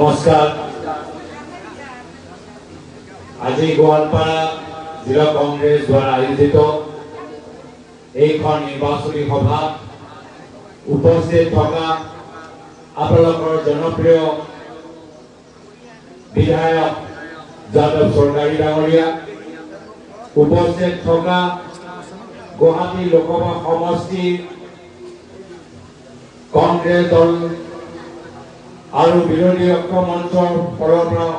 নমস্কাৰ। আজি গোৱালপাৰা জিলা কংগ্ৰেছ দ্বাৰা আয়োজিত এইখন নিৰ্বাচনী সভা উপস্থিত থকা আপোনালোকৰ জনপ্ৰিয় বিধায়ক যাদৱ চৰকাৰী ডাঙৰীয়া, উপস্থিত থকা গুৱাহাটী লোকসভা সমষ্টিৰ কংগ্ৰেছ দল আৰু বিৰোধী ঐক্য মঞ্চৰ ফালৰ পৰা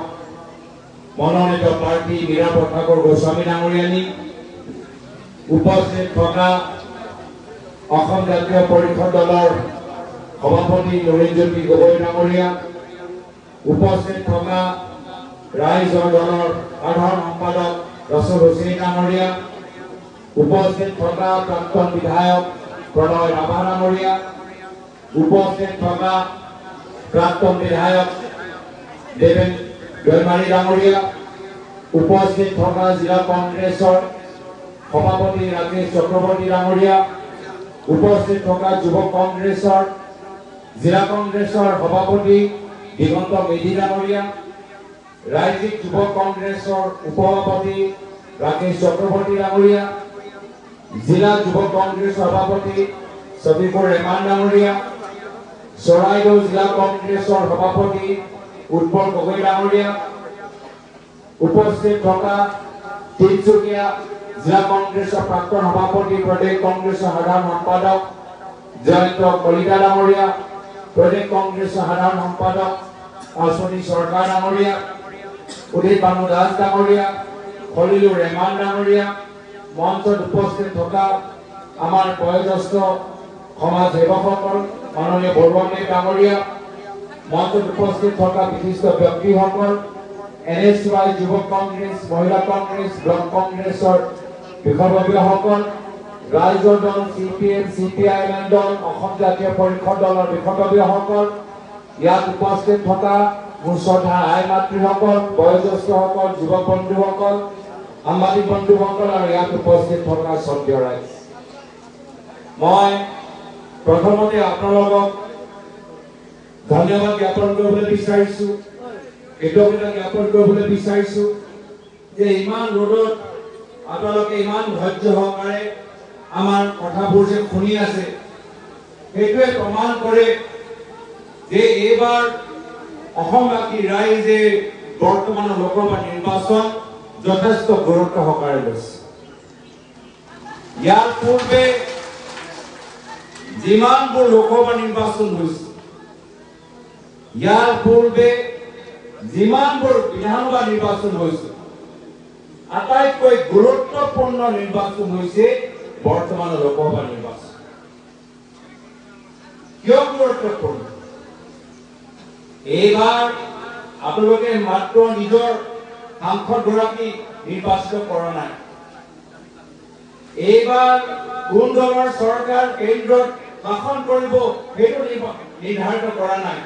মনোনীত প্ৰাৰ্থী মীৰা প্ৰভাকৰ গোস্বামী ডাঙৰীয়ানী, উপস্থিত থকা অসম জাতীয় পৰিষদ দলৰ সভাপতি নৰেন্দ্ৰজ্যোতি গগৈ ডাঙৰীয়া, উপস্থিত থকা ৰাইজৰ দলৰ সাধাৰণ সম্পাদক ৰসুল হুছেইন ডাঙৰীয়া, উপস্থিত থকা প্ৰাক্তন বিধায়ক প্ৰণয় ৰাভা ডাঙৰীয়া, উপস্থিত থকা প্ৰাক্তন বিধায়ক দেৱেন দৈমাৰী ডাঙৰীয়া, উপস্থিত থকা জিলা কংগ্ৰেছৰ সভাপতি ৰাকেশ চক্ৰৱৰ্তী ডাঙৰীয়া, উপস্থিত থকা যুৱ কংগ্ৰেছৰ জিলা কংগ্ৰেছৰ সভাপতি দিগন্ত মেধি ডাঙৰীয়া, ৰাজ্যিক যুৱ কংগ্ৰেছৰ উপসভাপতি ৰাকেশ চক্ৰৱৰ্তী ডাঙৰীয়া, জিলা যুৱ কংগ্ৰেছ সভাপতি ছবিকুৰ ৰেহমান ডাঙৰীয়া, চৰাইদেউ জিলা কংগ্ৰেছৰ সভাপতি উৎপল গগৈ ডাঙৰীয়া, উপস্থিত থকা তিনিচুকীয়া জিলা কংগ্ৰেছৰ প্ৰাক্তন সভাপতি প্ৰদেশ কংগ্ৰেছৰ সাধাৰণ সম্পাদক জয়ন্ত কলিতা ডাঙৰীয়া, প্ৰদেশ কংগ্ৰেছৰ সাধাৰণ সম্পাদক অশ্বনী চৰকাৰ ডাঙৰীয়া, উদিত ভানু দাস ডাঙৰীয়া, খলিলুৰ ৰেহমান ডাঙৰীয়া, মঞ্চত উপস্থিত থকা আমাৰ বয়োজ্যেষ্ঠ সমাজ সেৱকসকল, মাননীয় বৰুৱাদেৱ ডাঙৰীয়া, মঞ্চত উপস্থিত থকা বিশিষ্ট ব্যক্তিসকল, NSY যুৱ কংগ্ৰেছ, মহিলা কংগ্ৰেছ, ব্লক কংগ্ৰেছৰ বিষয়ববীয়াসকল, ৰাইজৰ দল, CPM, CPIM দল, অসম জাতীয় পৰিষদ দলৰ বিষয়ববীয়াসকল, ইয়াত উপস্থিত থকা মোৰ শ্ৰদ্ধাৰ আই মাতৃসকল, বয়োজ্যেষ্ঠসকল, যুৱক বন্ধুসকল, সাংবাদিক বন্ধুসকল আৰু ইয়াত উপস্থিত থকা শ্ৰদ্ধেয় ৰাইজ, মই প্ৰথমতে আপোনালোকক ধন্যবাদ জ্ঞাপন কৰিবলৈ বিচাৰিছো, কৃতজ্ঞতা জ্ঞাপন কৰিবলৈ বিচাৰিছো যে ইমান ৰ'দত আপোনালোকে ইমান ধৈৰ্য সহকাৰে আমাৰ কথাবোৰ যে শুনি আছে, সেইটোৱে প্ৰমাণ কৰে যে এইবাৰ অসমবাসী ৰাইজে বৰ্তমানৰ লোকসভা নিৰ্বাচন যথেষ্ট গুৰুত্ব সহকাৰে লৈছে। ইয়াৰ পূৰ্বে যিমানবোৰ লোকসভা নিৰ্বাচন হৈছে, ইয়াৰ পূৰ্বে যিমানবোৰ বিধানসভা নিৰ্বাচন হৈছে, আটাইতকৈ গুৰুত্বপূৰ্ণ নিৰ্বাচন হৈছে বৰ্তমানৰ লোকসভা নিৰ্বাচন। কিয় গুৰুত্বপূৰ্ণ? এইবাৰ আপোনালোকে মাত্ৰ নিজৰ সাংসদগৰাকী নিৰ্বাচিত কৰা নাই, এইবাৰ কোন দলৰ চৰকাৰ কেন্দ্ৰত শাসন কৰিব সেইটো নিৰ্ধাৰিত কৰা নাই।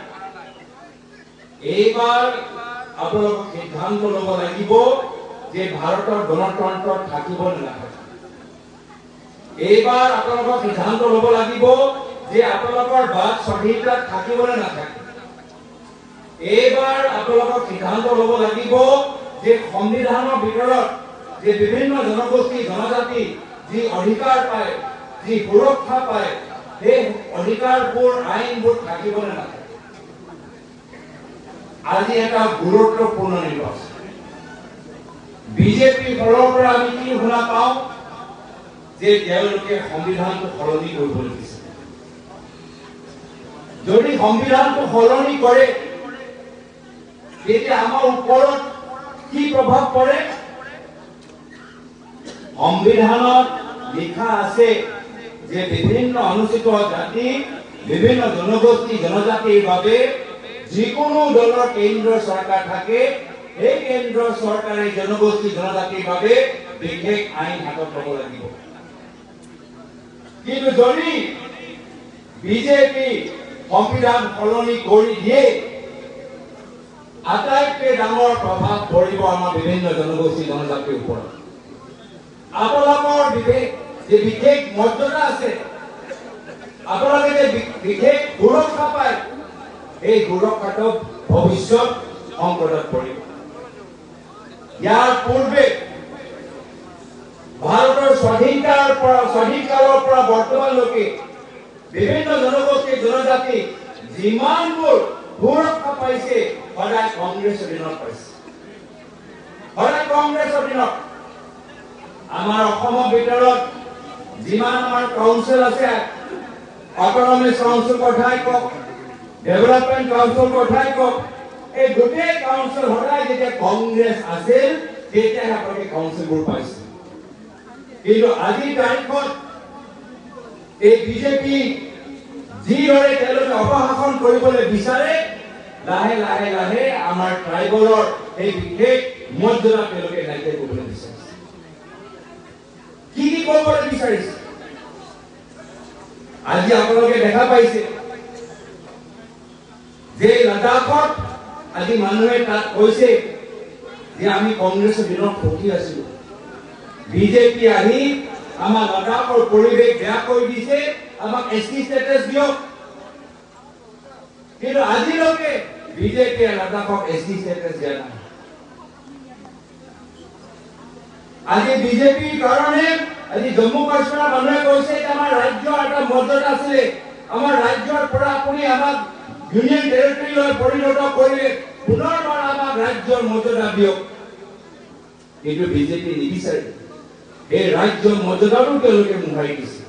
এইবাৰ আপোনালোকক সিদ্ধান্ত ল'ব লাগিব যে ভাৰতৰ গণতন্ত্ৰ থাকিব নে নাথাকিব। এইবাৰ আপোনালোকক সিদ্ধান্ত ল'ব লাগিব যে আপোনালোকৰ বাক স্বাধীনতা থাকিব নে নাথাকিব। এইবাৰ আপোনালোকক সিদ্ধান্ত ল'ব লাগিব যে সংবিধানৰ ভিতৰত যে বিভিন্ন জনগোষ্ঠী জনজাতি যি অধিকাৰ পায়, যি সুৰক্ষা পায়, সেই অধিকাৰবোৰ আইনবোৰ থাকিব নে নাথাকিব। আজি এটা গুৰুত্বপূৰ্ণ নিৰ্বাচন। বিজেপিৰ ফালৰ পৰা আমি কি শুনা পাওঁ যে তেওঁলোকে সংবিধানটো সলনি কৰিবলৈ দিছে। যদি সংবিধানটো সলনি কৰে তেতিয়া আমাৰ ওপৰত কি প্ৰভাৱ পৰে? সংবিধানত লিখা আছে যে বিভিন্ন অনুসূচিত জাতি, বিভিন্ন জনগোষ্ঠী জনজাতিৰ বাবে যিকোনো দলৰ কেন্দ্ৰীয় চৰকাৰ থাকে, সেই কেন্দ্ৰীয় চৰকাৰে জনগোষ্ঠী জনজাতিৰ বাবে বিশেষ আইন হাতত ল'ব লাগিব। কিন্তু যদি বিজেপি সংবিধান সলনি কৰি দিয়ে, আটাইতকৈ ডাঙৰ প্ৰভাৱ পৰিব আমাৰ বিভিন্ন জনগোষ্ঠী জনজাতিৰ ওপৰত। আপোনালোকৰ বিশেষ মৰ্যাদা আছে, আপোনালোকে যে বিশেষ সুৰক্ষা পায়, এই সুৰক্ষাটো ভৱিষ্যত সংকটত পৰিব। ইয়াৰ পূৰ্বে ভাৰতৰ স্বাধীনকালৰ পৰা বৰ্তমানলৈকে বিভিন্ন জনগোষ্ঠী জনজাতি যিমানবোৰ সুৰক্ষা পাইছে সদায় কংগ্ৰেছৰ দিনত পাইছে। সদায় কংগ্ৰেছৰ দিনত আমাৰ অসমৰ ভিতৰত যিমান আমাৰ কাউন্সিল আছে, অটনমিক কাউন্সিল কথাই কওক, ডেভেলপমেণ্ট কাউন্সিল কথাই কওক, এই গোটেই কাউন্সিল সদায় যেতিয়া কংগ্ৰেছ আছিল তেতিয়া আপোনালোকে কাউন্সিলবোৰ পাইছে। কিন্তু আজিৰ তাৰিখত এই বিজেপি যিদৰে তেওঁলোকে অপশাসন কৰিবলৈ বিচাৰে, লাহে লাহে লাহে আমাৰ ট্ৰাইবলৰ এই বিশেষ মৰ্যাদা তেওঁলোকে নাইকিয়া কৰিবলৈ বিচাৰিছে। কি কৰিবলৈ বিচাৰিছে? আজি আপোনালোকে দেখা পাইছে যে লাডাখত আজি মানুহে তাত কৈছে যে আমি কংগ্ৰেছৰ দিনত সুখী আছিলো, বিজেপি আহি আমাৰ লাডাখৰ পৰিৱেশ বেয়া কৰি দিছে, আমাক এছটি ষ্টেটাছ দিয়ক। কিন্তু আজিলৈকে বিজেপিয়ে লাডাখক এছটি ষ্টেটাছ দিয়া নাই। আজি বিজেপিৰ কাৰণে আজি জম্মু কাশ্মীৰৰ মানুহে কৈছে যে আমাৰ ৰাজ্যৰ এটা মৰ্যাদা আছিলে, আমাৰ ৰাজ্যৰ পৰা আপুনি আমাক ইউনিয়ন টেৰিটৰীলৈ পৰিণত কৰিলে, পুনৰবাৰ আমাক ৰাজ্যৰ মৰ্যাদা দিয়ক। কিন্তু বিজেপি নিবিচাৰে। এই ৰাজ্যৰ মৰ্যাদাটো তেওঁলোকে মোহাৰি দিছে।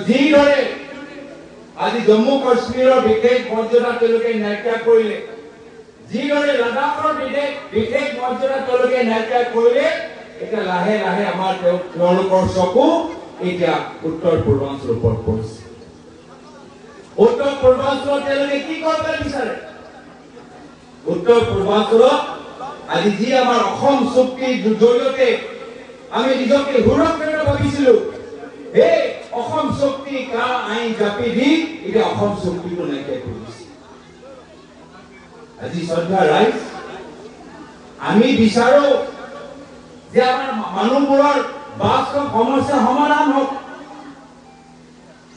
যিদৰে আজি জম্মু কাশ্মীৰৰ বিশেষ মৰ্যাদা তেওঁলোকে নাইকিয়া কৰিলে, যিদৰে লাডাখৰ বিশেষ মৰ্যাদা তেওঁলোকে নাইকিয়া কৰিলে, এতিয়া লাহে লাহে আমাৰ তেওঁলোকৰ চকু এতিয়া উত্তৰ পূৰ্বাঞ্চলৰ ওপৰত পৰিছে। উত্তৰ পূৰ্বাঞ্চলত তেওঁলোকে কি কৰিব বিচাৰে? উত্তৰ পূৰ্বাঞ্চলত আজি যি আমাৰ অসম চুক্তিৰ জৰিয়তে আমি নিজকে সুৰক্ষিত ভাবিছিলো, সেই অসম চুক্তি কা আইন জাপি দি এতিয়া অসম চুক্তিটো নাইকিয়া কৰি দিছে। আজি শ্ৰদ্ধা ৰাইজ, আমি বিচাৰো যে আমাৰ মানুহবোৰৰ বাস্তৱ সমস্যা সমাধান হওক।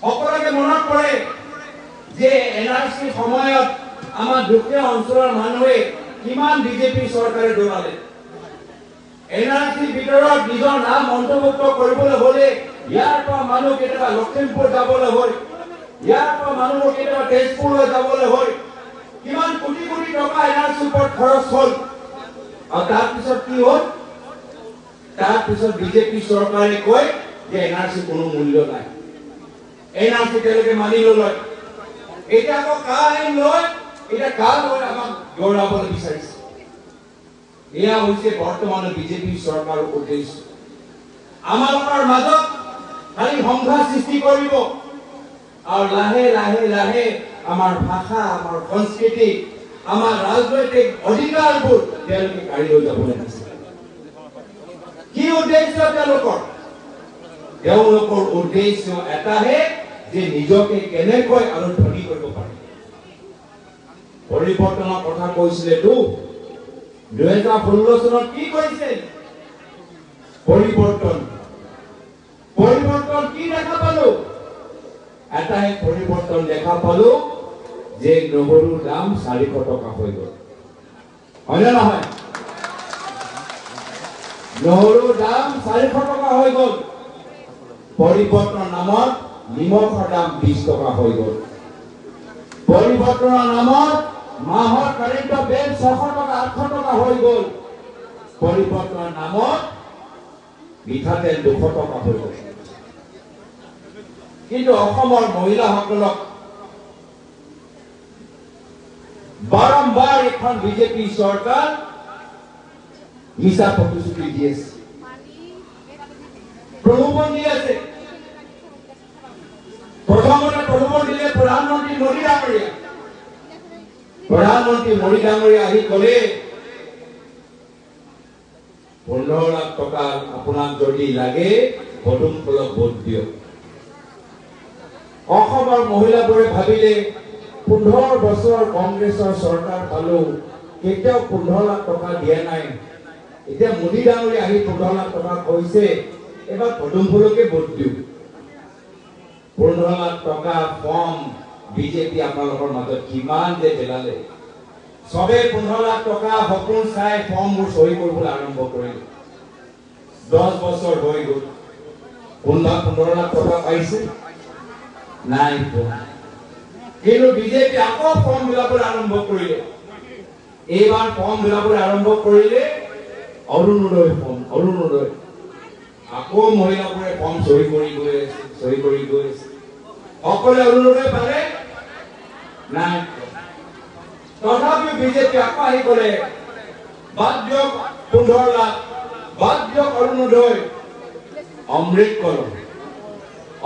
সকলোকে মনত পৰে যে এনআৰচি সময়ত আমাৰ দুখীয়া অঞ্চলৰ মানুহে কিমান বিজেপি চৰকাৰে দৌৰালে। এনআৰচিৰ ভিতৰত নিজৰ নাম অন্তৰ্ভুক্ত কৰিবলৈ হলে ইয়াৰ পৰা মানুহ কেতিয়াবা লখিমপুৰ যাবলৈ হয়, ইয়াৰ পৰা মানুহ কেতিয়াবা তেজপুৰলৈ যাবলৈ হয়, কিমান কোটি কোটি টকা এনআৰচিৰ ওপৰত খৰচ হল। আৰু তাৰপিছত কি হল? তাৰপিছত বিজেপি চৰকাৰে কয় যে এনআৰচি কোনো মূল্য নাই, এনআৰচি তেওঁলোকে মানি লয়। এতিয়া আকৌ কা আইন লয়, এতিয়া কা লয় আমাক দৌৰাবলৈ বিচাৰিছে। এয়া হৈছে বৰ্তমানৰ বিজেপি চৰকাৰৰ উদ্দেশ্য। আমালোকৰ মাজত খালি সংঘাত সৃষ্টি কৰিব আৰু লাহে লাহে লাহে আমাৰ ভাষা, আমাৰ সংস্কৃতি, আমাৰ ৰাজনৈতিক অধিকাৰবোৰ তেওঁলোকে কাঢ়ি লৈ যাবলৈ বিচাৰে। কি উদ্দেশ্য তেওঁলোকৰ? তেওঁলোকৰ উদ্দেশ্য এটাহে যে নিজকে কেনেকৈ আৰু ধনী কৰিব পাৰে। পৰিৱৰ্তনৰ কথা কৈছিলেতো, 2016 চনত কি কৰিছিল? পৰিৱৰ্তন কি দেখা পালো? এটাই পৰিৱৰ্তন দেখা পালো যে নহৰুৰ দাম 400 টকা হৈ গল। হয় নে নহয়? নহৰুৰ দাম 400 টকা হৈ গল। পৰিৱৰ্তনৰ নামত নিমখৰ দাম 20 টকা হৈ গল। পৰিৱৰ্তনৰ নামত মাহৰ কাৰেণ্টৰ বিল 600 টকা 800 টকা হৈ গল। পৰিৱৰ্তনৰ নামত মিঠাতেল 200 টকা হৈ গল। কিন্তু অসমৰ মহিলাসকলক বাৰম্বাৰ এখন বিজেপি চৰকাৰ মিছা প্ৰতিশ্ৰুতি দি আছে, প্ৰলোভন দি আছে। প্ৰথমতে প্ৰলোভন দিলে প্ৰধানমন্ত্ৰী মোদী ডাঙৰীয়া। প্ৰধানমন্ত্ৰী মোদী ডাঙৰীয়া আহি কলে 15 লাখ টকা আপোনাক যদি লাগে পদুম ফুলক ভোট দিয়ক। অসমৰ মহিলাবোৰে ভাবিলে 15 বছৰ কংগ্ৰেছৰ চৰকাৰ পালো, কেতিয়াও 15 লাখ টকা দিয়া নাই। এতিয়া মোদী ডাঙৰীয়া আহি 15 লাখ টকা কৈছে, এবাৰ পদুম ফুলকে ভোট দিওঁ। 15 লাখ টকা ফৰ্ম বিজেপি আপোনালোকৰ মাজত কিমান যে পেলালে সবে 15 লাখ টকা সপোন চাই ফৰ্মবোৰ সহি কৰিবলৈ আৰম্ভ কৰিলে 10 বছৰ হৈ গ'ল 15 লাখ টকা পাইছে নাই কিন্তু বিজেপি আকৌ ফৰ্ম বিলাবলৈ আৰম্ভ কৰিলে এইবাৰ ফৰ্ম বিলাবলৈ আৰম্ভ কৰিলে অৰুণোদয় আকৌ মহিলাবোৰে ফৰ্ম সহি কৰি গৈ আছে সকলে অৰুণোদয় পালে নাই তথাপিও বিজেপি আকৌ আহি গ'লে বাদ দিয়ক 15 লাখ বাদ দিয়ক অৰুণোদয় অমৃত কলম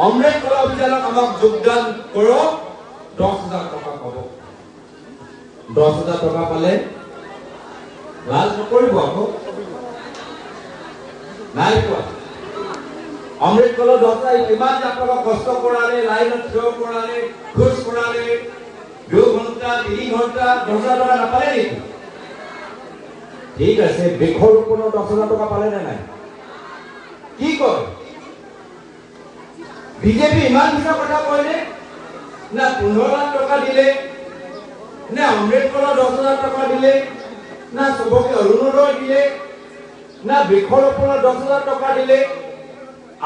অভিযানত আমাক যোগদান কৰক 10,000 টকা পাব 10,000 টকা পালে লাজ নকৰিব আকৌ নাই কোৱা অমৃত কলম 10,000 ইমান আপোনালোক কষ্ট কৰালে লাইনত থিয় কৰালে খোজ কৰালে 2 ঘণ্টা 3 ঘণ্টা 10,000 টকা নাপালে নেকি ঠিক আছে বৃক্ষৰোপণৰ 10,000 টকা পালে নে নাই কি কয় বিজেপি ইমান মিছা কথা কয়নে না 15 লাখ টকা দিলে না অমৃত কলম 10,000 টকা দিলে না সবকে অৰুণোদয় দিলে না বৃক্ষৰোপণৰ 10,000 টকা দিলে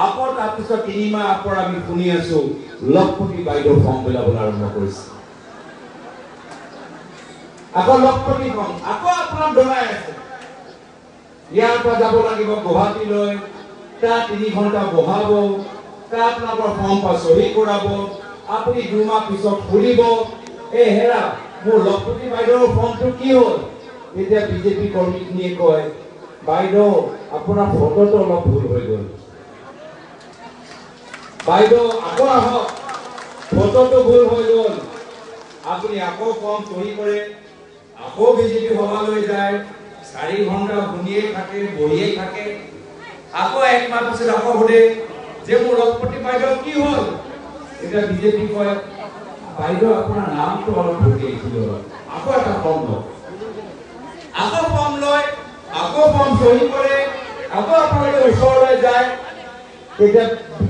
আকৌ তাৰপিছত 3 মাহ আপৰ আমি শুনি আছো লক্ষপতি বাইদেউ ফৰ্ম বিলাবলৈ আৰম্ভ কৰিছে আকৌ লক্ষপতি ফৰ্ম আকৌ আপোনাক দৰাই আছে ইয়াৰ পৰা যাব লাগিব গুৱাহাটীলৈ তাত 3 ঘণ্টা বহাব তাত আপোনালোকৰ ফৰ্ম পা সহি কৰাব আপুনি 2 মাহ পিছত খুলিব এই হেৰা মোৰ লক্ষপতি বাইদেউৰ ফৰ্মটো কি হ'ল এতিয়া বিজেপি কৰ্মীখিনিয়ে কয় বাইদেউ আপোনাৰ ফটোটো অলপ ভুল হৈ গ'ল বাইদেউ আকৌ আহক ফটোটো ভুল হৈ গ'ল আপুনি আকৌ ফৰ্ম সহি কৰে আকৌ বিজেপি সভালৈ যায় 4 ঘণ্টা শুনিয়ে থাকে বহিয়ে থাকে আকৌ 1 মাহ পিছত আকৌ সোধে যে মোৰ লক্ষপতি বাইদেউ কি হ'ল এটা বিজেপি কয় বাইদেউ আপোনাৰ নামটো অলপ ভুল লিখিছিল আকৌ এটা ফৰ্ম লয় আকৌ ফৰ্ম লয় আকৌ ফৰ্ম সহি কৰে আকৌ আপোনালোকে ওচৰলৈ যায় তেতিয়া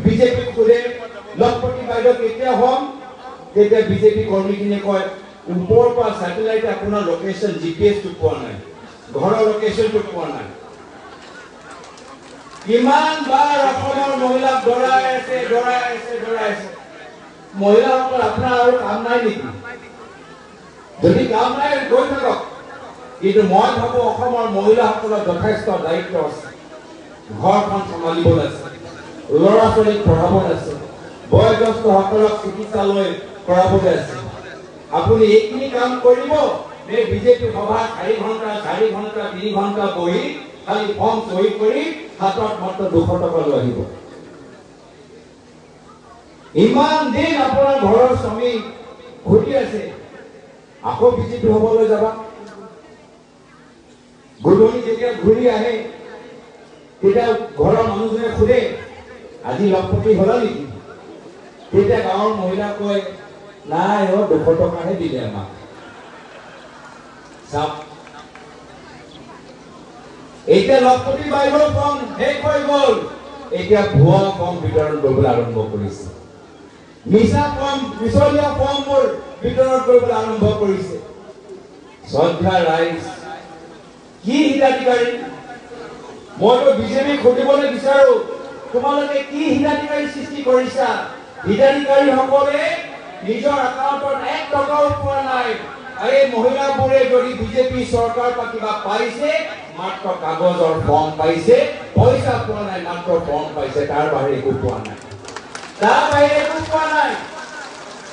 বিজেপি সোধে লক্ষপতি বাইদেউ কেতিয়া হ'ম তেতিয়া বিজেপি কৰ্মীখিনিয়ে কয় ওপৰৰ পৰা স্যাটেলাইট আপোনাৰ লোকেশন জিপিএছ টো পোৱা নাই ঘৰৰ লোকেশনটো পোৱা নাই কিমান বাৰ অসমৰ মহিলাক দৰাই আছে মহিলাসকল আপোনাৰ আৰু কাম নাই নেকি যদি কাম নাই গৈ থাকক কিন্তু মই ভাবো অসমৰ মহিলাসকলৰ যথেষ্ট দায়িত্ব আছে ঘৰখন চম্ভালিবলৈ আছে ল'ৰা ছোৱালীক পঢ়াবলৈ আছে বয়োজ্যেষ্ঠ সকলক চিকিৎসালয় কৰাবলৈ আছে আপুনি এইখিনি কাম কৰিব নে বিজেপি সভা 4 ঘণ্টা 3 ঘণ্টা বহি খালি ফৰ্ম সহি কৰি হাতত মাত্ৰ 200 টকা লৈ আহিব ইমান দিন আপোনাৰ ঘৰৰ স্বামী ঘূৰি আছে আকৌ বিজেপি সভালৈ যাবা গধূলি যেতিয়া ঘূৰি আহে তেতিয়া ঘৰৰ মানুহজনে সোধে আজি লক্ষপতি হ'লা নেকি তেতিয়া গাঁৱৰ মহিলা কয় নাই 200 টকাহে দিলে আমাক চাপ এতিয়া লক্ষপতি বাইদেউৰ ফৰ্ম শেষ হৈ গ'ল এতিয়া ভুৱা ফৰ্ম বিতৰণ কৰিবলৈ আৰম্ভ কৰিছে মিছা ফৰ্ম মিছলীয়া ফৰ্মবোৰ বিতৰণ কৰিবলৈ আৰম্ভ কৰিছে শ্ৰদ্ধা ৰাইজ কি হিতাধিকাৰী মইতো বিজেপি খুলিবলৈ বিচাৰো তোমালোকে কি হিতাধিকাৰী সৃষ্টি কৰিছা হিতাধিকাৰীসকলে নিজৰ একাউণ্টত 1 টকাও পোৱা নাই এই মহিলাবোৰে যদি বিজেপি চৰকাৰ পৰা কিবা পাইছে মাত্ৰ কাগজৰ ফৰ্ম পাইছে পইচা পোৱা নাই মাত্ৰ ফৰ্ম পাইছে তাৰ বাহিৰে একো পোৱা নাই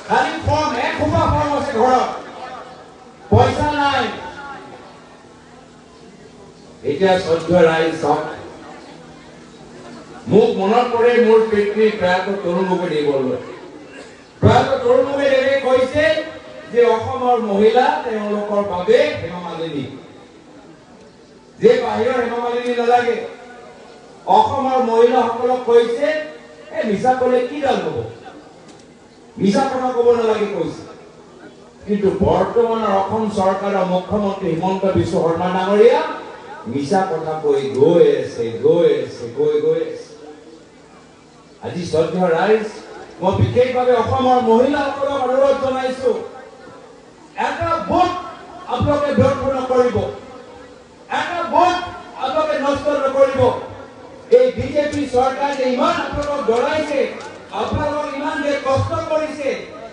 খালি ফৰ্ম 1 খোপা ফৰ্ম আছে ঘৰত পইচা নাই এতিয়া শ্ৰদ্ধা ৰাইজ চাওক মোক মনত পৰে মোৰ পিতৃ প্ৰয়াত তৰুণ গগৈ দেৱে কৈছে যে অসমৰ মহিলা তেওঁলোকৰ বাবে হেমা মালিনী যে বাহিৰৰ হেমা মালিনী নালাগে অসমৰ মহিলাসকলক কৈছে এই মিছা ক'লে কি ডাল হ'ব মিছা কথা ক'ব নালাগে কৈছে কিন্তু বৰ্তমানৰ অসম চৰকাৰৰ মুখ্যমন্ত্ৰী হিমন্ত বিশ্ব শৰ্মা ডাঙৰীয়া মিছা কথা কৈ গৈ আছে আজি শ্ৰদ্ধা ৰাইজ মই বিশেষভাৱে অসমৰ মহিলাসকলক অনুৰোধ জনাইছো, এটা ভোট আপোনালোকে ব্যৰ্থ নকৰিব, এটা ভোট আপোনালোকে নষ্ট নকৰিব। এই বিজেপি চৰকাৰে ইমান আপোনালোকক ডৰাইছে, আপোনালোকক ইমান যে কষ্ট কৰিছে,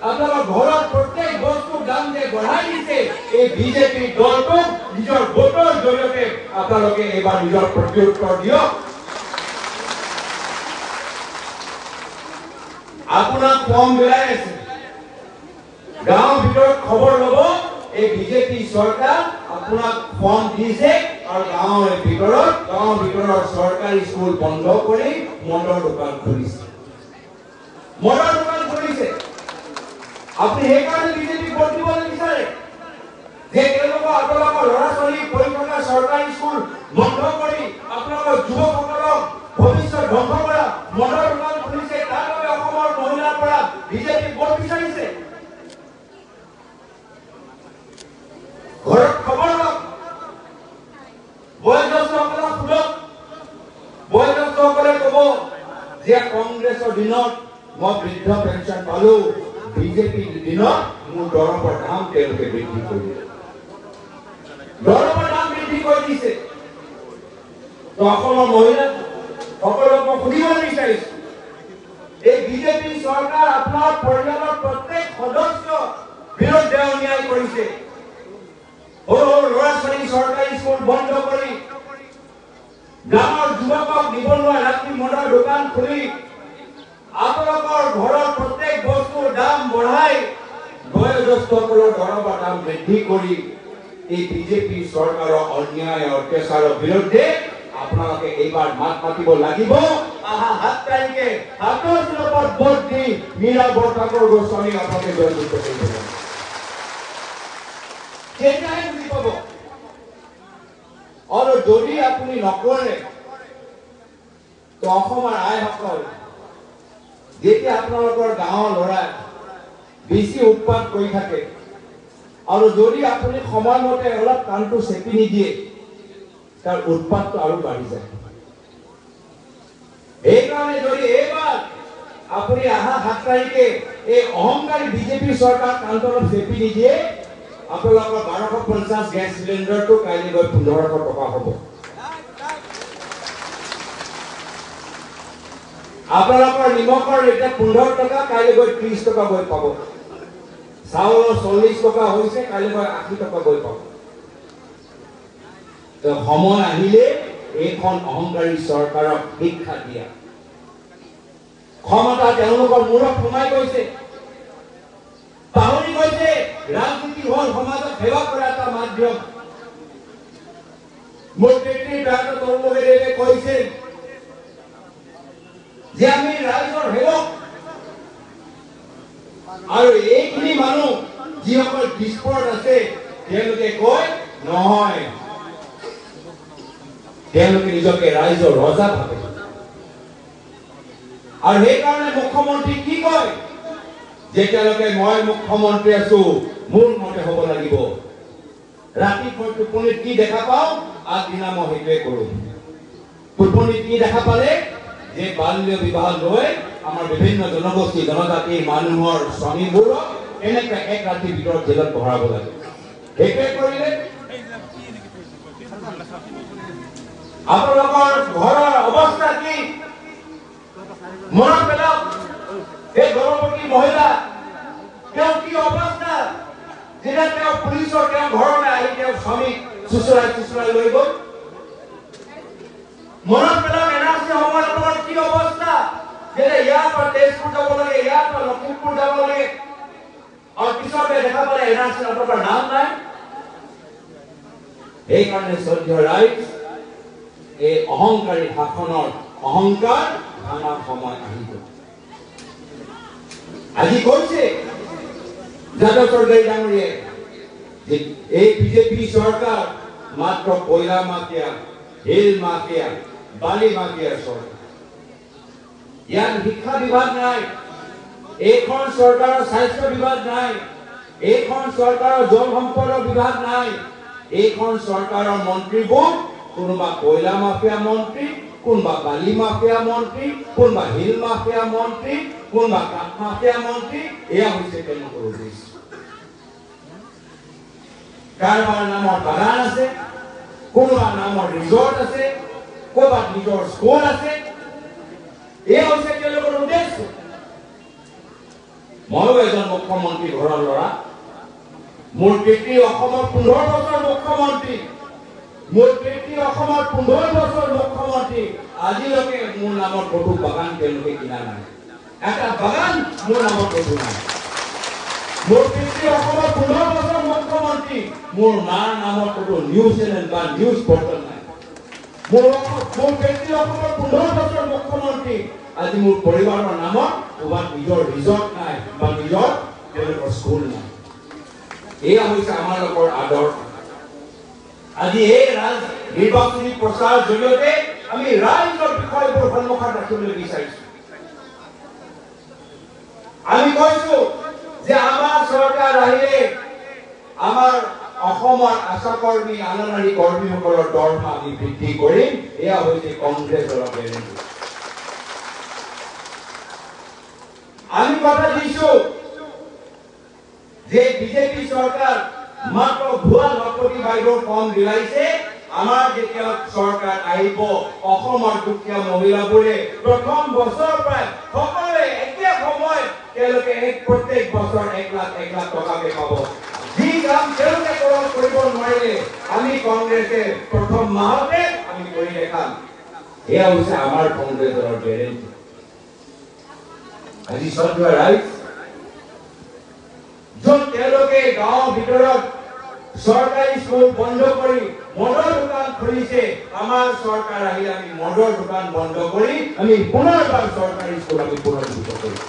আপোনালোকৰ ঘৰৰ প্ৰত্যেক বস্তুৰ দাম যে বঢ়াই দিছে, এই বিজেপি দলটোক নিজৰ ভোটৰ জৰিয়তে আপোনালোকে এইবাৰ নিজৰ প্ৰত্যুত্তৰ দিয়ক। আপোনাক ফৰ্ম বিলাই আছে, গাঁৱৰ ভিতৰত খবৰ ল'ব, এই বিজেপি চৰকাৰ আপোনাক ফৰ্ম দিছে আৰু গাঁৱৰ ভিতৰৰ চৰকাৰী স্কুল বন্ধ কৰি মদৰ দোকান খুলিছে, আপুনি সেইকাৰণে বিজেপি ভোট দিবলৈ বিচাৰে যে তেওঁলোকৰ আপোনালোকৰ ল'ৰা ছোৱালী পঢ়ি থকা চৰকাৰী স্কুল বন্ধ কৰি আপোনালোকৰ যুৱকসকলক ভৱিষ্যত ধ্বংস কৰা মদৰ দোকান খুলিছে, তাৰ বাবে অসমৰ মহিলাৰ পৰা বিজেপি ভোট বিচাৰিছে। ঘৰত খবৰ লওক, বয়োজ্যেষ্ঠসকলক সোধক, বয়োজ্যেষ্ঠসকলে ক'ব যে কংগ্ৰেছৰ দিনত মই বৃদ্ধ পেঞ্চন পালো, বিজেপিৰ দিনত মোৰ দৰৱৰ দাম তেওঁলোকে বৃদ্ধি কৰিলে, দৰৱৰ দাম বৃদ্ধি কৰি দিছে। তো অসমৰ মহিলা সকলক মই সুধিব বিচাৰিছো, এই বিজেপি চৰকাৰ আপোনাৰ পৰিয়ালৰ প্ৰত্যেক সদস্য বিৰুদ্ধে অন্যায় কৰিছে। সৰু সৰু ল'ৰা ছোৱালী চৰকাৰী স্কুল বন্ধ কৰি, গাঁৱৰ যুৱকক নিবনুৱা ৰাখি মদৰ দোকান খুলি, আপোনালোকৰ ঘৰৰ প্ৰত্যেক বস্তুৰ দাম বঢ়াই, বয়োজ্যেষ্ঠসকলৰ দৰৱৰ দাম বৃদ্ধি কৰি এই বিজেপি চৰকাৰৰ অন্যায় অত্যাচাৰৰ বিৰুদ্ধে আপোনালোকে এইবাৰ মাত মাতিব লাগিব। আহা 7 তাৰিখে হাতৰ চিৰপত ভোট দি মীৰা বৰঠাকুৰ গোস্বামীক আপোনালোকে জয়যুক্ত কৰিব লাগিব। তেতিয়াহে বুজি পাব। আৰু যদি আপুনি নকৰে, তো অসমৰ আইসকল যেতিয়া আপোনালোকৰ গাঁৱৰ ল'ৰা বেছি উৎপাত কৰি থাকে আৰু যদি আপুনি সময়মতে অলপ কাণটো চেপি নিদিয়ে, তাৰ উৎপাতটো আৰু বাঢ়ি যায়। এইকাৰণে যদি এইবাৰ আপুনি আহা 7 তাৰিখে এই অহংকাৰী বিজেপি চৰকাৰ কাণটো অলপ চেপি নিদিয়ে, আপোনালোকৰ 1250 গেছ চিলিণ্ডাৰটো কাইলৈ গৈ 1500 টকা হ'ব। আপোনালোকৰ নিমখৰ এতিয়া 15 টকা, কাইলৈ গৈ 30 টকা গৈ পাব। চাউলৰ 40 টকা হৈছে, কাইলৈ গৈ 80 টকা গৈ পাব। সময় আহিলে এইখন অহংকাৰী চৰকাৰক শিক্ষা দিয়া। ক্ষমতা তেওঁলোকৰ মূৰত সোমাই গৈছে, পাহৰি গৈছে ৰাজনীতি হ'ল সমাজক সেৱা কৰা এটা মাধ্যম। মোৰ পিতৃ ডাক্তৰ তৰুণদেৱে কৈছিল যে আমি ৰাইজৰ সেৱক, আৰু এইখিনি মানুহ যিসকল বিস্ফোৰণ আছে তেওঁলোকে কয় নহয়, তেওঁলোকে নিজকে ৰাইজৰ ৰজা ভাবে। আৰু সেইকাৰণে মুখ্যমন্ত্ৰী কি কয়, যে তেওঁলোকে মই মুখ্যমন্ত্ৰী আছো, মোৰ মতে হ'ব লাগিব। ৰাতিপুৱা টোপনিত কি দেখা পাওঁ, আগদিনা মই সেইটোৱে কৰো। টোপনিত কি দেখা পালে, যে বাল্য বিবাহ লৈ আমাৰ বিভিন্ন জনগোষ্ঠী জনজাতিৰ মানুহৰ স্বামীবোৰক এনেকৈ এক ৰাতিৰ ভিতৰত জেলত ভৰাব লাগে, সেইটোৱে কৰিলে। আপোনালোকৰ ঘৰৰ অৱস্থা কি মনত পেলাওক। এই গৰ্ভৱতী মহিলা, তেওঁ কি অৱস্থা, যেতিয়া তেওঁ পুলিচৰ তেওঁ ঘৰলৈ আহি তেওঁ স্বামীক চুচৰাই লৈ গ'ল। মনত পেলাওক এনআৰচি সময়ত আপোনাৰ কি অৱস্থা, যেতিয়া ইয়াৰ পৰা তেজপুৰ যাব লাগে, ইয়াৰ পৰা লখিমপুৰ যাব লাগে, আৰু পিছতে দেখা পালে এনআৰচি আপোনাৰ নাম নাই। সেইকাৰণে শ্ৰদ্ধেয় ৰাইজ, এই অহংকাৰী শাসনৰ অহংকাৰ ভাঙা সময় আহিব। আজি কৈছে যাদৱ চৌধুৰী ডাঙৰীয়াই যে এই বিজেপি চৰকাৰ মাত্ৰ কয়লা মাফিয়া, শিল মাফিয়া, বালি মাফিয়াৰ চৰকাৰ। ইয়াত শিক্ষা বিভাগ নাই, এইখন চৰকাৰৰ স্বাস্থ্য বিভাগ নাই, এইখন চৰকাৰৰ জল সম্পদৰ বিভাগ নাই, এইখন চৰকাৰৰ মন্ত্ৰীবোৰ কোনোবা কয়লা মাফিয়া মন্ত্ৰী, কোনবা বালি মাফিয়া মন্ত্ৰী, কোনবা হিল মাফিয়া মন্ত্ৰী, কোনবা কাঠ মাফিয়া মন্ত্ৰী, এয়া হৈছে তেওঁলোকৰ উদ্দেশ্য। কাৰোবাৰ নামৰ বাগান আছে, কোনোবা নামৰ ৰিজৰ্ট আছে, ক'ৰবাত নিজৰ স্কুল আছে, এয়া হৈছে তেওঁলোকৰ উদ্দেশ্য। ময়ো এজন মুখ্যমন্ত্ৰী ঘৰৰ ল'ৰা। মোৰ পিতৃ অসমৰ 15 বছৰ মুখ্যমন্ত্ৰী, মোৰ পিতৃ অসমৰ 15 বছৰ মুখ্যমন্ত্ৰী। আজিলৈকে মোৰ নামৰ ক'তো বাগান তেওঁলোকে কিনা নাই, এটা বাগান মোৰ নামত ক'তো নাই। মোৰ পিতৃ অসমৰ 15 বছৰ মুখ্যমন্ত্ৰী, মোৰ মাৰ নামত ক'তো নিউজ চেনেল বা নিউজ পৰ্টেল নাই। মোৰ পিতৃ অসমৰ 15 বছৰ মুখ্যমন্ত্ৰী, আজি মোৰ পৰিবাৰৰ নামত ক'ৰবাত নিজৰ ৰিজৰ্ট নাই বা নিজৰ তেওঁলোকৰ স্কুল নাই। এয়া হৈছে আমাৰ লোকৰ আদৰ্শ। আজি এই নিৰ্বাচনী প্ৰচাৰৰ জৰিয়তে আমি ৰাইজৰ বিষয়বোৰ সন্মুখত ৰাখিবলৈ বিচাৰিছো। আমি কৈছো যে আমাৰ চৰকাৰ আহিলে আমাৰ অসমৰ আশাকৰ্মী আনন্দী কৰ্মীসকলৰ দৰমহা আমি বৃদ্ধি কৰিম। এয়া হৈছে কংগ্ৰেছ দলৰ গেৰেণ্টি। আমি কথা দিছো যে বিজেপি চৰকাৰ মাত্ৰ ভুৱা লখপতি বাইদেউৰ ফৰ্ম বিলাইছে। আমাৰ যেতিয়া চৰকাৰ আহিব, অসমৰ দুখীয়া মহিলাবোৰে প্ৰথম বছৰৰ পৰাই সকলোৱে একে সময়ত তেওঁলোকে প্ৰত্যেক বছৰ 1 লাখ টকাকে পাব। যি কাম তেওঁলোকে কৰিব নোৱাৰিলে আমি কংগ্ৰেছে প্ৰথম মাহতে আমি কৰি দেখাম। এয়া হৈছে আমাৰ কংগ্ৰেছৰ গেৰেণ্টি। আজি সদ্য ৰাইজ য'ত তেওঁলোকে গাঁৱৰ ভিতৰত চৰকাৰী স্কুল বন্ধ কৰি মদৰ দোকান খুলিছে, আমাৰ চৰকাৰ আহিলে আমি মদৰ দোকান বন্ধ কৰি আমি পুনৰবাৰ চৰকাৰী স্কুল আমি পুনৰুজ্জীৱিত কৰিম।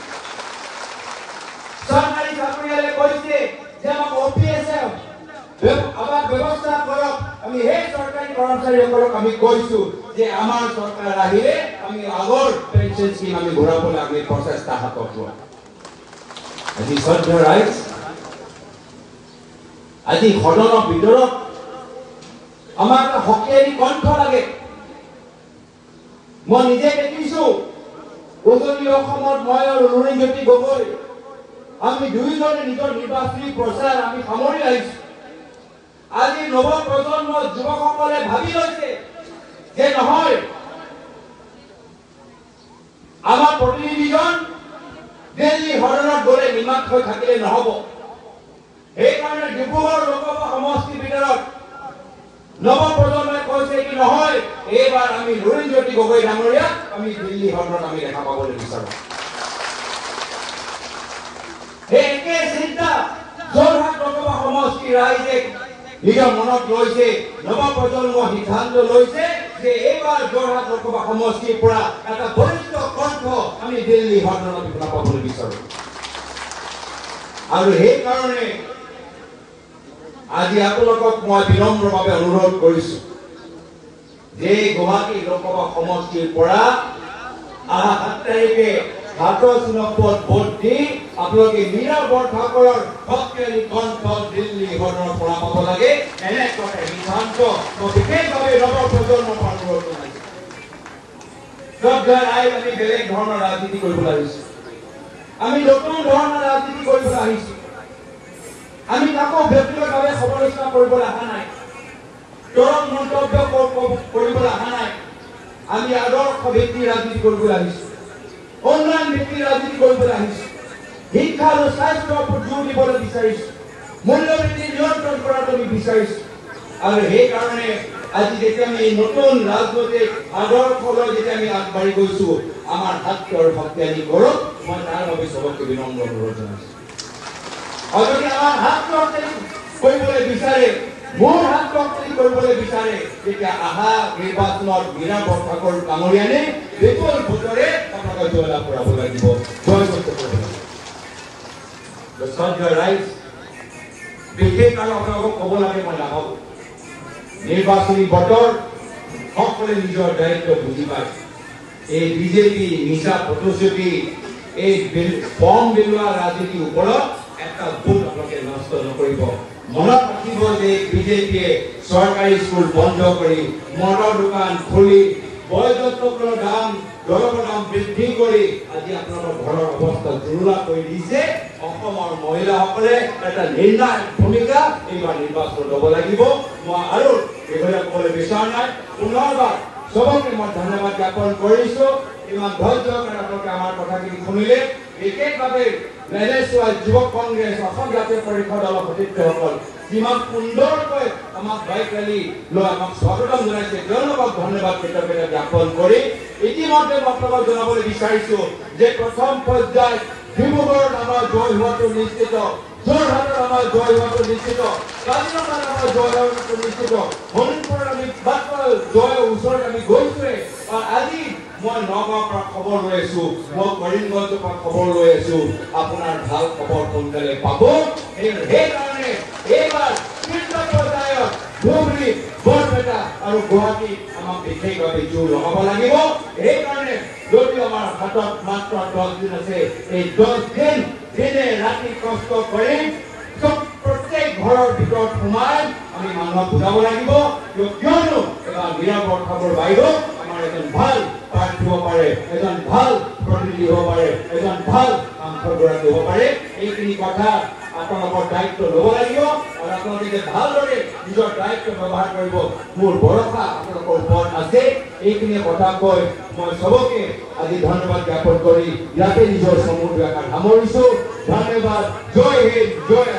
চৰকাৰী চাকৰিয়ালে কৈছে যে আমাক OPSF আমাক ব্যৱস্থা কৰক। আমি সেই চৰকাৰী কৰ্মচাৰীসকলক আমি কৈছো যে আমাৰ চৰকাৰ আহিলে আমি আগৰ পেঞ্চন স্কিম আমি ঘূৰাবলৈ আমি প্ৰচেষ্টা হাতত লওঁ। আজি সদ্য ৰাইজ, আজি সদনৰ ভিতৰত আমাৰ এটা শক্তিশালী কণ্ঠ লাগে। মই নিজে দেখিছো উজনি অসমত মই আৰু লুৰিণজ্যোতি গগৈ আমি দুয়োজনে নিজৰ নিৰ্বাচনী প্ৰচাৰ আমি সামৰি আহিছো। আজি নৱ প্ৰজন্মৰ যুৱকসকলে ভাবি লৈছে যে নহয়, আমাৰ প্ৰতিনিধিজন দিল্লী হৰণত গ'লে নিমাত হৈ থাকিলে নহ'ব। সেইকাৰণে ডিব্ৰুগড় লোকসভা সমষ্টিৰ ভিতৰত নৱ প্ৰজন্মই কৈছে কি নহয়, এইবাৰ আমি লুৰিণজ্যোতি গগৈ ডাঙৰীয়াক আমি দিল্লী হৰণত আমি দেখা পাবলৈ বিচাৰো। সেই একে চিন্তা যোৰহাট লোকসভা সমষ্টিৰ ৰাইজে নিজৰ মনত লৈছে। নৱ প্ৰজন্ম সিদ্ধান্ত লৈছে যে এইবাৰ যোৰহাট লোকসভা সমষ্টিৰ পৰা এটা বলিষ্ঠ কণ্ঠ আমি দিল্লী হৰণত দেখা পাবলৈ বিচাৰো। আৰু সেইকাৰণে আজি আপোনালোকক মই বিনম্ৰভাৱে অনুৰোধ কৰিছো যে গুৱাহাটী লোকসভা সমষ্টিৰ পৰা অহা 7 তাৰিখে হাতৰ চিহ্নত ভোট দি আপোনালোকে মীৰা বৰঠাকুৰৰ শক্তিশালী কণ্ঠ দিল্লী হৰণৰ পৰা পাব লাগে। এনে এটা সিদ্ধান্ত মই বিশেষভাৱে নৱ প্ৰজন্মৰ পৰা অনুৰোধ কৰিছো। আমি বেলেগ ধৰণৰ ৰাজনীতি কৰিবলৈ আহিছো, আমি নতুন ধৰণৰ ৰাজনীতি কৰিবলৈ আহিছো। আমি কাকো ব্যক্তিগতভাৱে সমালোচনা কৰিবলৈ অহা নাই, তৰল মন্তব্য কৰিবলৈ অহা নাই। আমি আদৰ্শ ভিত্তিৰ ৰাজনীতি কৰিবলৈ আহিছো, উন্নয়ন ভিত্তিৰ ৰাজনীতি কৰিবলৈ আহিছো, শিক্ষা আৰু স্বাস্থ্যৰ ওপৰত জোৰ দিবলৈ বিচাৰিছো, মূল্যবৃদ্ধি নিয়ন্ত্ৰণ কৰাটো আমি বিচাৰিছো। আৰু সেইকাৰণে আজি যেতিয়া আমি নতুন ৰাজনৈতিক আদৰ্শলৈ যেতিয়া আমি আগবাঢ়ি গৈছো, আমাৰ হাতটো আৰু শক্তিশালী কৰক। মই তাৰ বাবে চবকে বিনম্ৰ অনুৰোধ জনাইছো। আৰু যদি আমাৰ হাতটো কৰিবলৈ বিচাৰে, মোৰ হাতটো কৰিবলৈ বিচাৰে, তেতিয়া অহা নিৰ্বাচনত মীৰা বৰঠাকুৰ ডাঙৰীয়ানে বিপুল ভোটেৰে আপোনালোকে জয়লাভ কৰাব লাগিব, জয়যুক্ত কৰিব লাগিব। সঞ্জয় ৰাইজ, বিশেষ আৰু আপোনালোকক ক'ব লাগে মই নাভাবো। নিৰ্বাচনী বতৰ সকলোৱে নিজৰ দায়িত্ব বুজি পায়। এই বিজেপি মিছা প্ৰতিশ্ৰুতি, এই ফৰ্ম বিলোৱা ৰাজনীতিৰ ওপৰত এটা ভোট আপোনালোকে নষ্ট নকৰিব। মনত ৰাখিব যে বিজেপিয়ে চৰকাৰী স্কুল বন্ধ কৰি মদৰ দোকান খুলি বয়োজ্যেষ্ঠসকলৰ দাম দৰৱৰ দাম বৃদ্ধি কৰি আজি আপোনালোকৰ ঘৰৰ অৱস্থা জুৰুলা কৰি দিছে। অসমৰ মহিলাসকলে এটা নিৰ্ণায়ক ভূমিকা এইবাৰ নিৰ্বাচন ল'ব লাগিব। মই আৰু এইবিলাক ক'বলৈ বিচৰা নাই। পুনৰবাৰ সবকে মই ধন্যবাদ জ্ঞাপন কৰিছোঁ। ইমান ধৈৰ্য আপোনালোকে আমাৰ কথাখিনি শুনিলে। বিশেষভাৱে মেলেশ্বৰা যুৱক কংগ্ৰেছ অসম জাতীয় পৰিষদ দলৰ সতীৰ্থসকল যিমান সুন্দৰকৈ আমাক বাইক ৰেলী লৈ আমাক স্বাগতম জনাইছে, তেওঁলোকক ধন্যবাদ কৃতজ্ঞতা জ্ঞাপন কৰি ইতিমধ্যে মই আপোনালোকক জনাবলৈ বিচাৰিছোঁ যে প্ৰথম পৰ্যায়ত ডিব্ৰুগড়ত আমাৰ জয় হোৱাটো নিশ্চিত, যোৰহাটত আমাৰ জয় হোৱাটো নিশ্চিত, কাজিৰঙাত আমাৰ জয় হোৱাটো নিশ্চিত, শোণিতপুৰত আমি জয়ৰ ওচৰত আমি গৈছোঁৱে। আজি মই নগাঁৱৰ পৰা খবৰ লৈ আছোঁ, মই কৰিমগঞ্জৰ পৰা খবৰ লৈ আছোঁ, আপোনাৰ ভাল খবৰ সোনকালে পাব। সেইকাৰণে এইবাৰ তৃতীয় পৰ্যায়ত ধুবুৰী, বৰপেটা আৰু গুৱাহাটী আমাক বিশেষভাৱে জোৰ লগাব লাগিব। সেইকাৰণে যদিও আমাৰ হাতত মাত্ৰ 10 দিন আছে, এই 10 দিন দিনে ৰাতি কষ্ট কৰিম। প্ৰত্যেক ঘৰৰ ভিতৰত সোমাই আমি মানুহক বুজাব লাগিব, কিয়নো এবাৰ মীৰা বৰঠাকুৰ বাইদেউ আমাৰ এজন ভাল প্ৰাৰ্থী হ'ব পাৰে, এজন ভাল প্ৰতিনিধি হ'ব পাৰে, এজন ভাল সাংসদগৰাকী হ'ব পাৰে। এইখিনি কথা আপোনালোকৰ দায়িত্ব ল'ব লাগিব আৰু আপোনালোকে ভালদৰে নিজৰ দায়িত্ব ব্যৱহাৰ কৰিব। মোৰ ভৰসা আপোনালোকৰ ওপৰত আছে। এইখিনি কথা কৈ মই সবকে আজি ধন্যবাদ জ্ঞাপন কৰি ইয়াতে নিজৰ চমু সামৰিছোঁ। ধন্যবাদ। জয় হিন্দ, জয়